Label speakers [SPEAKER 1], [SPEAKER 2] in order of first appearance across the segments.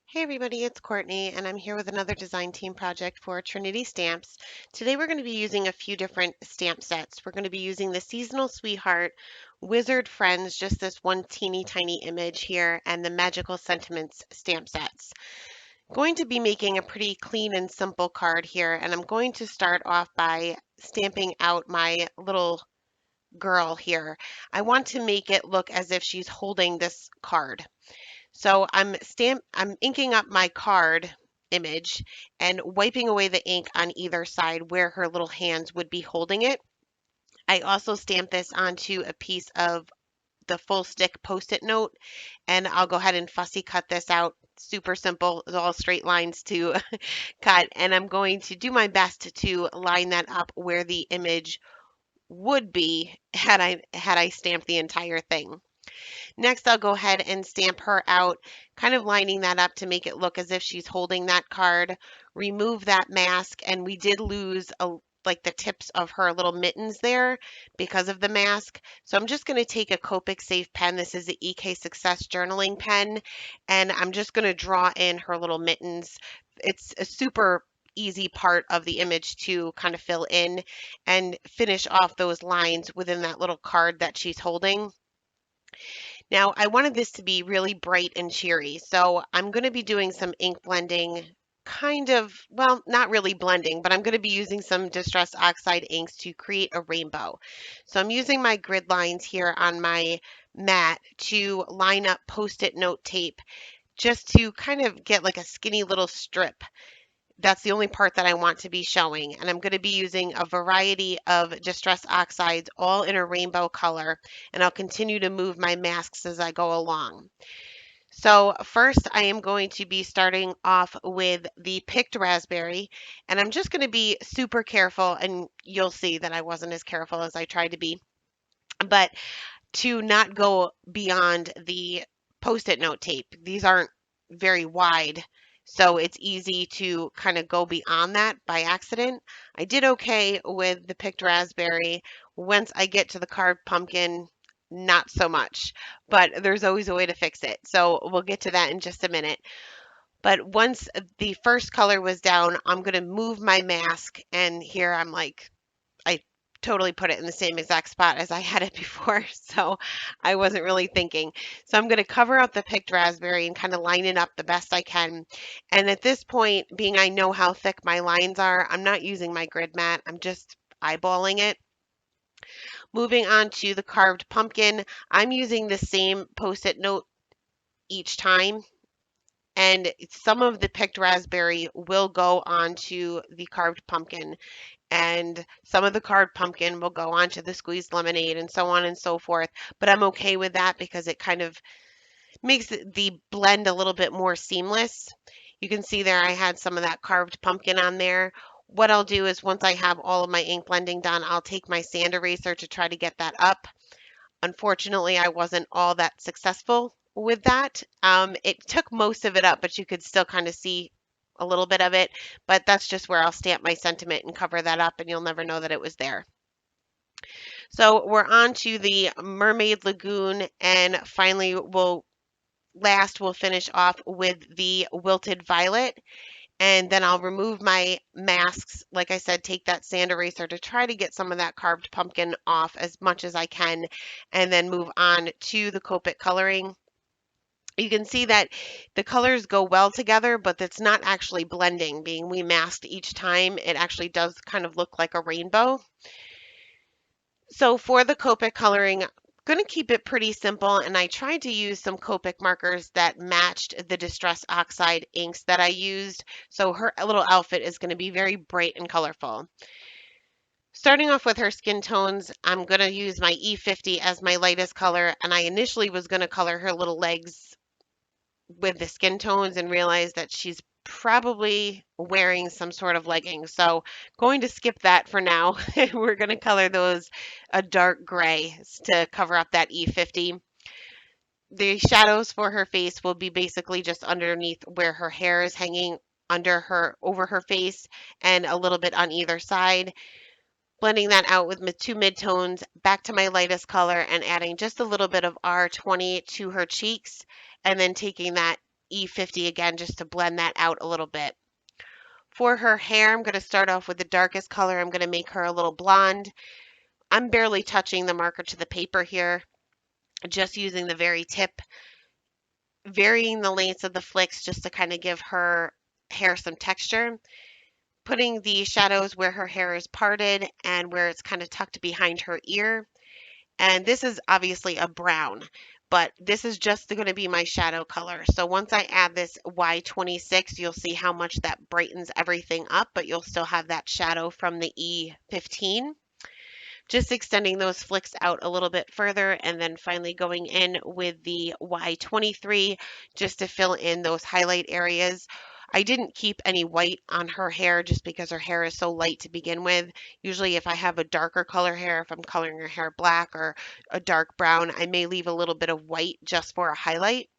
[SPEAKER 1] Hey everybody, it's Courtney, and I'm here with another design team project for Trinity Stamps. Today we're going to be using a few different stamp sets. We're going to be using the Seasonal Sweetheart, Wizard Friends, just this one teeny tiny image here, and the Magical Sentiments stamp sets. Going to be making a pretty clean and simple card here, and I'm going to start off by stamping out my little girl here. I want to make it look as if she's holding this card. So I'm inking up my card image and wiping away the ink on either side where her little hands would be holding it. I also stamp this onto a piece of the full stick post-it note, and I'll go ahead and fussy cut this out. Super simple, it's all straight lines to cut, and I'm going to do my best to line that up where the image would be had I stamped the entire thing. Next, I'll go ahead and stamp her out, kind of lining that up to make it look as if she's holding that card. Remove that mask, and we did lose like the tips of her little mittens there because of the mask. So I'm just going to take a Copic Safe pen. This is the EK Success journaling pen, and I'm just going to draw in her little mittens. It's a super easy part of the image to kind of fill in and finish off those lines within that little card that she's holding. Now, I wanted this to be really bright and cheery, so I'm going to be doing some ink blending, kind of, well, not really blending, but I'm going to be using some Distress Oxide inks to create a rainbow. So I'm using my grid lines here on my mat to line up Post-it note tape just to kind of get like a skinny little strip. That's the only part that I want to be showing. And I'm going to be using a variety of Distress Oxides, all in a rainbow color. And I'll continue to move my masks as I go along. So first I am going to be starting off with the picked raspberry. And I'm just going to be super careful. And you'll see that I wasn't as careful as I tried to be. But to not go beyond the Post-it note tape. These aren't very wide, so it's easy to kind of go beyond that by accident. I did okay with the picked raspberry. Once I get to the carved pumpkin, not so much, but there's always a way to fix it. So we'll get to that in just a minute. But once the first color was down, I'm going to move my mask, and here I'm like, I totally put it in the same exact spot as I had it before, so I wasn't really thinking. So I'm going to cover up the picked raspberry and kind of line it up the best I can. And at this point, being I know how thick my lines are, I'm not using my grid mat. I'm just eyeballing it. Moving on to the carved pumpkin, I'm using the same Post-it note each time. And some of the picked raspberry will go onto the carved pumpkin, and some of the carved pumpkin will go on to the squeezed lemonade and so on and so forth. But I'm okay with that because it kind of makes the blend a little bit more seamless. You can see there I had some of that carved pumpkin on there. What I'll do is once I have all of my ink blending done, I'll take my sand eraser to try to get that up. Unfortunately, I wasn't all that successful with that. It took most of it up, but you could still kind of see a little bit of it. But that's just where I'll stamp my sentiment and cover that up, and you'll never know that it was there. So we're on to the Mermaid Lagoon, and finally we'll finish off with the Wilted Violet. And then I'll remove my masks. Like I said, take that sand eraser to try to get some of that carved pumpkin off as much as I can, and then move on to the Copic coloring. You can see that the colors go well together, but it's not actually blending. Being we masked each time, it actually does kind of look like a rainbow. So for the Copic coloring, I'm going to keep it pretty simple, and I tried to use some Copic markers that matched the Distress Oxide inks that I used. So her little outfit is going to be very bright and colorful. Starting off with her skin tones, I'm going to use my E50 as my lightest color, and I initially was going to color her little legs with the skin tones and realized that she's probably wearing some sort of leggings. So going to skip that for now. We're going to color those a dark gray to cover up that E50. The shadows for her face will be basically just underneath where her hair is hanging over her face, and a little bit on either side. Blending that out with two midtones, back to my lightest color and adding just a little bit of R20 to her cheeks, and then taking that E50 again just to blend that out a little bit. For her hair, I'm going to start off with the darkest color. I'm going to make her a little blonde. I'm barely touching the marker to the paper here, just using the very tip, varying the lengths of the flicks just to kind of give her hair some texture. Putting the shadows where her hair is parted and where it's kind of tucked behind her ear. And this is obviously a brown, but this is just going to be my shadow color. So once I add this Y26, you'll see how much that brightens everything up, but you'll still have that shadow from the E15. Just extending those flicks out a little bit further and then finally going in with the Y23 just to fill in those highlight areas. I didn't keep any white on her hair just because her hair is so light to begin with. Usually if I have a darker color hair, if I'm coloring her hair black or a dark brown, I may leave a little bit of white just for a highlight.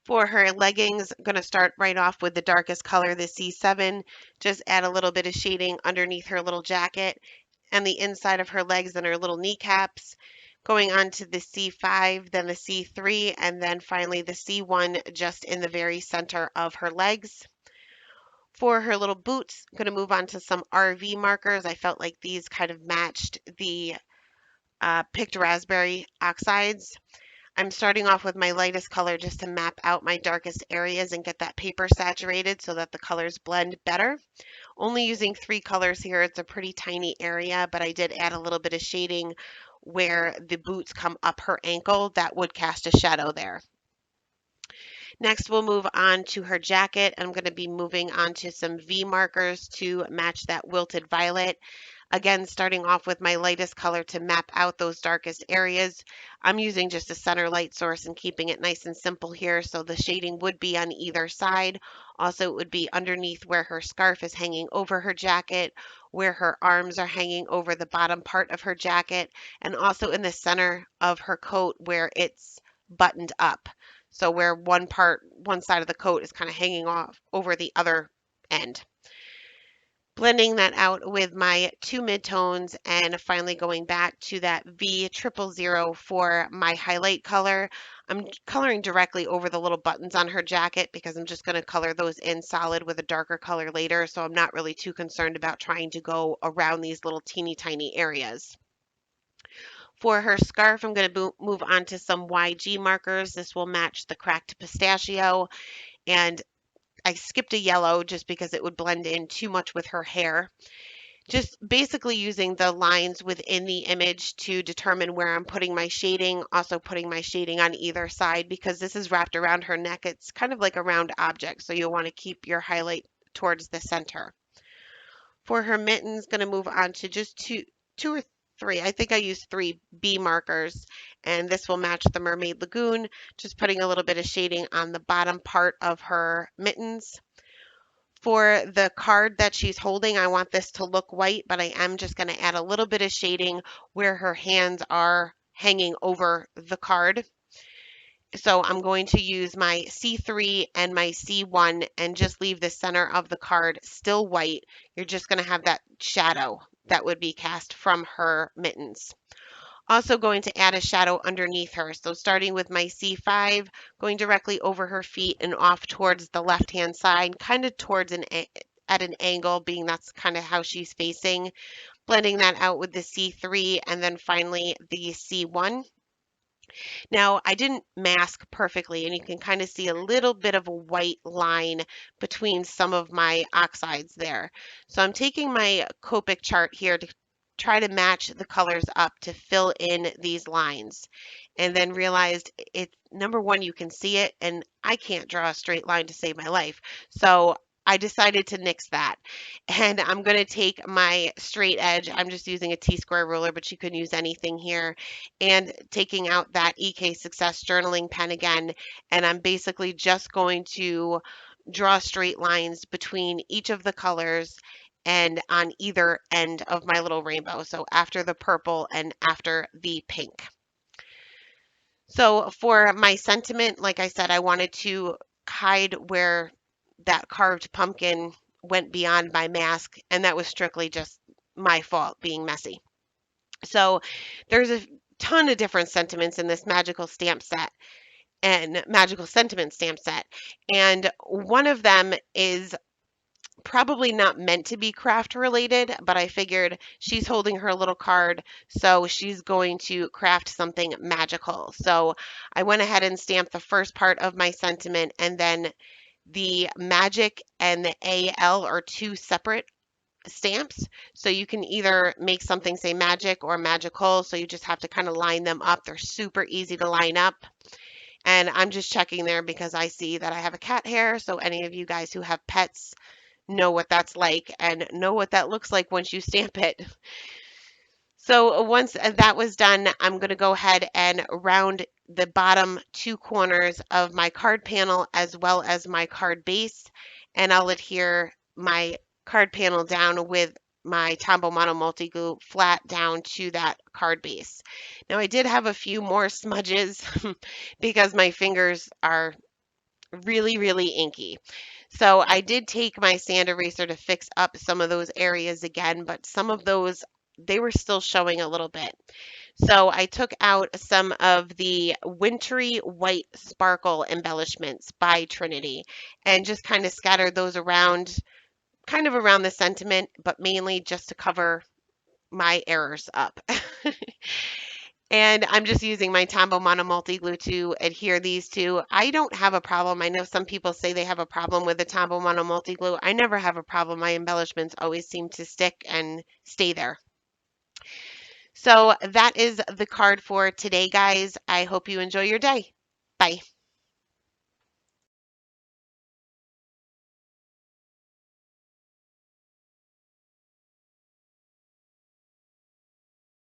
[SPEAKER 1] For her leggings, I'm going to start right off with the darkest color, the C7. Just add a little bit of shading underneath her little jacket and the inside of her legs and her little kneecaps. Going on to the C5, then the C3, and then finally the C1 just in the very center of her legs. For her little boots, I'm going to move on to some RV markers. I felt like these kind of matched the picked raspberry oxides. I'm starting off with my lightest color just to map out my darkest areas and get that paper saturated so that the colors blend better. Only using 3 colors here. It's a pretty tiny area, but I did add a little bit of shading where the boots come up her ankle. That would cast a shadow there. Next, we'll move on to her jacket. I'm going to be moving on to some V markers to match that wilted violet. Again, starting off with my lightest color to map out those darkest areas. I'm using just a center light source and keeping it nice and simple here, so the shading would be on either side. Also, it would be underneath where her scarf is hanging over her jacket, where her arms are hanging over the bottom part of her jacket, and also in the center of her coat where it's buttoned up. So where one side of the coat is kind of hanging off over the other end. Blending that out with my 2 midtones and finally going back to that V000 for my highlight color. I'm coloring directly over the little buttons on her jacket because I'm just going to color those in solid with a darker color later, so I'm not really too concerned about trying to go around these little teeny tiny areas. For her scarf, I'm going to move on to some YG markers. This will match the cracked pistachio, and I skipped a yellow just because it would blend in too much with her hair. Just basically using the lines within the image to determine where I'm putting my shading, also putting my shading on either side because this is wrapped around her neck. It's kind of like a round object, so you'll want to keep your highlight towards the center. For her mittens, going to move on to just two or three. I think I used 3 B markers, and this will match the Mermaid Lagoon, just putting a little bit of shading on the bottom part of her mittens. For the card that she's holding, I want this to look white, but I am just going to add a little bit of shading where her hands are hanging over the card. So I'm going to use my C3 and my C1 and just leave the center of the card still white. You're just going to have that shadow that would be cast from her mittens. Also going to add a shadow underneath her. So starting with my C5, going directly over her feet and off towards the left-hand side, kind of towards at an angle, being that's kind of how she's facing. Blending that out with the C3 and then finally the C1. Now, I didn't mask perfectly, and you can kind of see a little bit of a white line between some of my oxides there. So I'm taking my Copic chart here to try to match the colors up to fill in these lines. And then realized number one, you can see it, and I can't draw a straight line to save my life. So I decided to nix that. And I'm going to take my straight edge. I'm just using a T-square ruler, but you can use anything here, and taking out that EK Success journaling pen again, and I'm basically just going to draw straight lines between each of the colors and on either end of my little rainbow. So after the purple and after the pink. So for my sentiment, like I said, I wanted to hide where that carved pumpkin went beyond my mask, and that was strictly just my fault being messy. So there's a ton of different sentiments in this magical stamp set. and magical sentiment stamp set. And one of them is probably not meant to be craft related, but I figured she's holding her little card, so she's going to craft something magical. So I went ahead and stamped the first part of my sentiment, and then the magic and the AL are two separate stamps. So you can either make something say magic or magical. So you just have to kind of line them up. They're super easy to line up. And I'm just checking there because I see that I have a cat hair. So any of you guys who have pets know what that's like and know what that looks like once you stamp it. So once that was done, I'm going to go ahead and round the bottom two corners of my card panel as well as my card base, and I'll adhere my card panel down with my Tombow Mono Multi Glue flat down to that card base. Now I did have a few more smudges because my fingers are really, really inky. So I did take my sand eraser to fix up some of those areas again, but some of those, they were still showing a little bit. So I took out some of the wintry white sparkle embellishments by Trinity and just kind of scattered those around, kind of around the sentiment, but mainly just to cover my errors up. And I'm just using my Tombow Mono Multi Glue to adhere these two. I don't have a problem. I know some people say they have a problem with the Tombow Mono Multi Glue. I never have a problem. My embellishments always seem to stick and stay there. So that is the card for today, guys. I hope you enjoy your day. Bye.